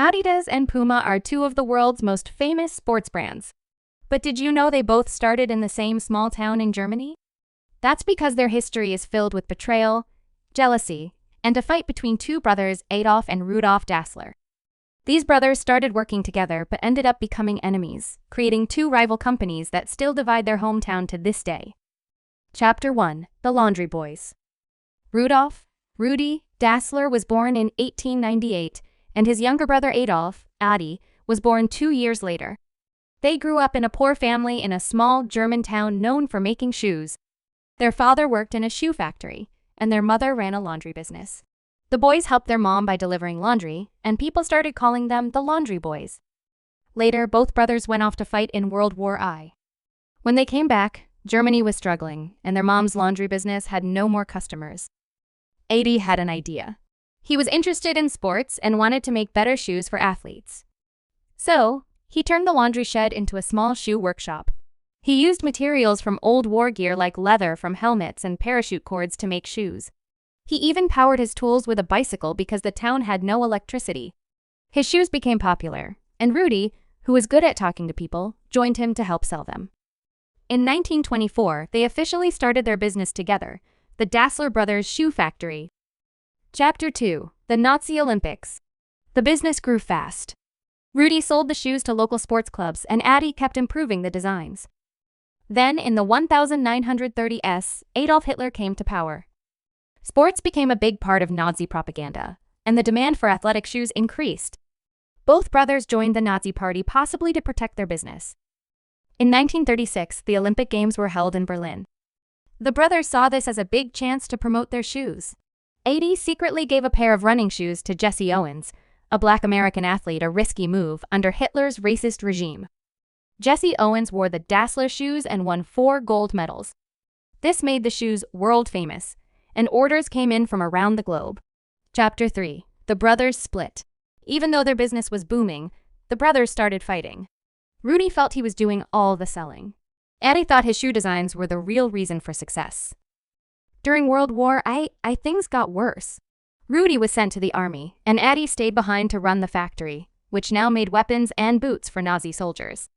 Adidas and Puma are two of the world's most famous sports brands. But did you know they both started in the same small town in Germany? That's because their history is filled with betrayal, jealousy, and a fight between two brothers, Adolf and Rudolf Dassler. These brothers started working together but ended up becoming enemies, creating two rival companies that still divide their hometown to this day. Chapter 1: The Laundry Boys. Rudolf, Rudi, Dassler was born in 1898, and his younger brother Adolf, Adi, was born 2 years later. They grew up in a poor family in a small German town known for making shoes. Their father worked in a shoe factory, and their mother ran a laundry business. The boys helped their mom by delivering laundry, and people started calling them the Laundry Boys. Later, both brothers went off to fight in World War I. When they came back, Germany was struggling, and their mom's laundry business had no more customers. Adi had an idea. He was interested in sports and wanted to make better shoes for athletes. So, he turned the laundry shed into a small shoe workshop. He used materials from old war gear like leather from helmets and parachute cords to make shoes. He even powered his tools with a bicycle because the town had no electricity. His shoes became popular, and Rudi, who was good at talking to people, joined him to help sell them. In 1924, they officially started their business together, the Dassler Brothers Shoe Factory. Chapter 2: The Nazi Olympics. The business grew fast. Rudi sold the shoes to local sports clubs, and Adi kept improving the designs. Then, in the 1930s, Adolf Hitler came to power. Sports became a big part of Nazi propaganda, and the demand for athletic shoes increased. Both brothers joined the Nazi Party, possibly to protect their business. In 1936, the Olympic Games were held in Berlin. The brothers saw this as a big chance to promote their shoes. Adi secretly gave a pair of running shoes to Jesse Owens, a black American athlete, a risky move under Hitler's racist regime. Jesse Owens wore the Dassler shoes and won 4 gold medals. This made the shoes world famous, and orders came in from around the globe. Chapter 3: The Brothers Split. Even though their business was booming, the brothers started fighting. Rudi felt he was doing all the selling. Adi thought his shoe designs were the real reason for success. During World War I, things got worse. Rudi was sent to the army, and Adi stayed behind to run the factory, which now made weapons and boots for Nazi soldiers.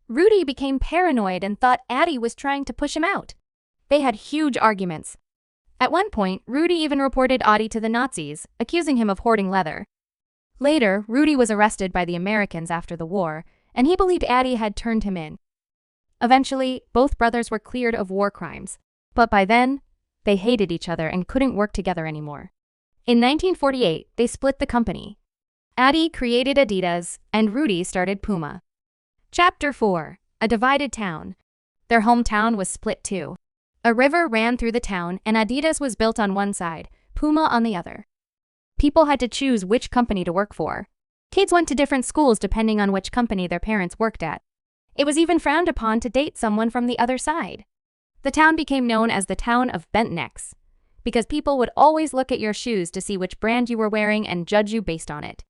Rudi became paranoid and thought Adi was trying to push him out. They had huge arguments. At one point, Rudi even reported Adi to the Nazis, accusing him of hoarding leather. Later, Rudi was arrested by the Americans after the war, and he believed Adi had turned him in. Eventually, both brothers were cleared of war crimes, but by then, they hated each other and couldn't work together anymore. In 1948, they split the company. Adi created Adidas, and Rudi started Puma. Chapter 4: A Divided Town. Their hometown was split too. A river ran through the town, and Adidas was built on one side, Puma on the other. People had to choose which company to work for. Kids went to different schools depending on which company their parents worked at. It was even frowned upon to date someone from the other side. The town became known as the town of bent necks, because people would always look at your shoes to see which brand you were wearing and judge you based on it.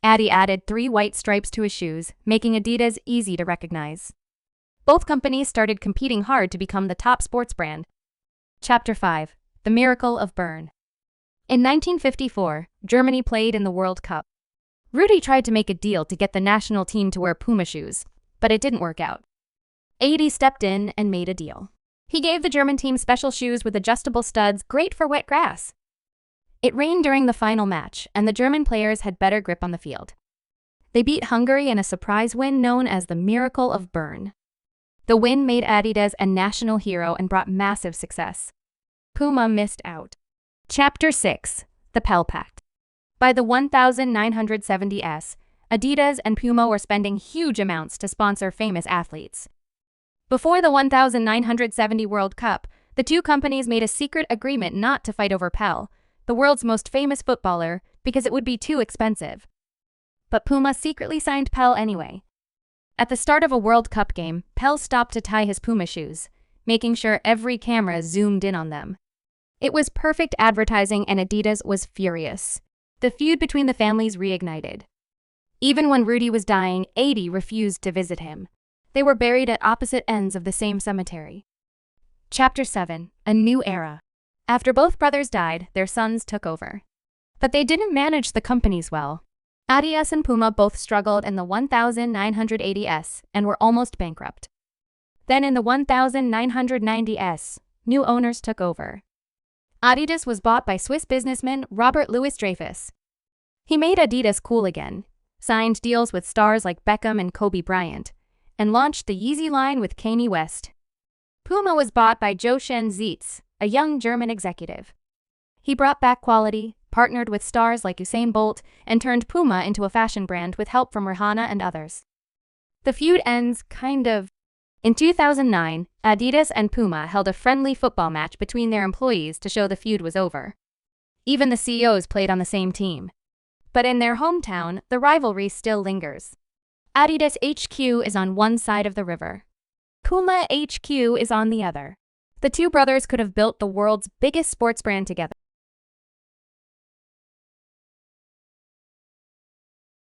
Adi added 3 white stripes to his shoes, making Adidas easy to recognize. Both companies started competing hard to become the top sports brand. Chapter 5: The Miracle of Bern. In 1954, Germany played in the World Cup. Rudi tried to make a deal to get the national team to wear Puma shoes, but it didn't work out. Adi stepped in and made a deal. He gave the German team special shoes with adjustable studs, great for wet grass. It rained during the final match, and the German players had better grip on the field. They beat Hungary in a surprise win known as the Miracle of Bern. The win made Adidas a national hero and brought massive success. Puma missed out. Chapter 6: The Pell Pact. By the 1970s, Adidas and Puma were spending huge amounts to sponsor famous athletes. Before the 1970 World Cup, the two companies made a secret agreement not to fight over Pell, the world's most famous footballer, because it would be too expensive. But Puma secretly signed Pell anyway. At the start of a World Cup game, Pell stopped to tie his Puma shoes, making sure every camera zoomed in on them. It was perfect advertising, and Adidas was furious. The feud between the families reignited. Even when Rudi was dying, Adi refused to visit him. They were buried at opposite ends of the same cemetery. Chapter 7: A New Era. After both brothers died, their sons took over. But they didn't manage the companies well. Adidas and Puma both struggled in the 1980s and were almost bankrupt. Then in the 1990s, new owners took over. Adidas was bought by Swiss businessman Robert Louis Dreyfus. He made Adidas cool again, signed deals with stars like Beckham and Kobe Bryant, and launched the Yeezy line with Kanye West. Puma was bought by Jochen Zeitz, a young German executive. He brought back quality, partnered with stars like Usain Bolt, and turned Puma into a fashion brand with help from Rihanna and others. The feud ends kind of. In 2009, Adidas and Puma held a friendly football match between their employees to show the feud was over. Even the CEOs played on the same team. But in their hometown, the rivalry still lingers. Adidas HQ is on one side of the river. Puma HQ is on the other. The two brothers could have built the world's biggest sports brand together.